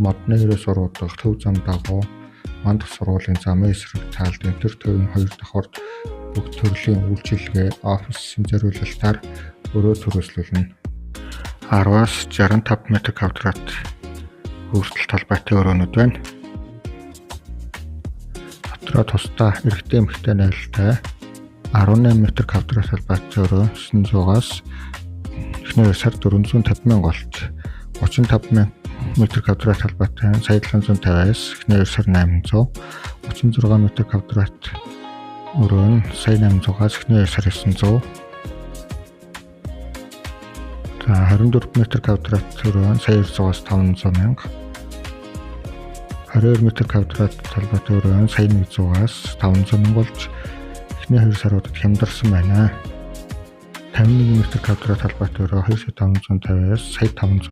модны хэрэг сургуулах, төв зам дагуу, мандах сургуулийн замын эсрэг таалд энтер төвийн 2 давхар бүх төрлийн үйлчилгээ офисын зориулалтаар өрөө төрөслүүлнэ. 10-аас 65 м2 хүртэл талбайтай өрөөнүүд байна. Дотроо тусдаа эрэгтэй эмэгтэй найлттай 18 м2 талбайтай өрөө 900-аас эхний сар 450,000 болт 35 м2 талбайтай сая 750-аас эхний сар 800 36 м2 өрөө нь сая 800-аас эхний сар 900 24 м2 өрөө нь сая 900-аас 500,000 22 м2 талбайтай өрөө нь сая 100-аас 500,000 болж эхний 2 саруудад хямдарсан байна. 51 м2 талбайтай өрөө 2,550-аас сая 500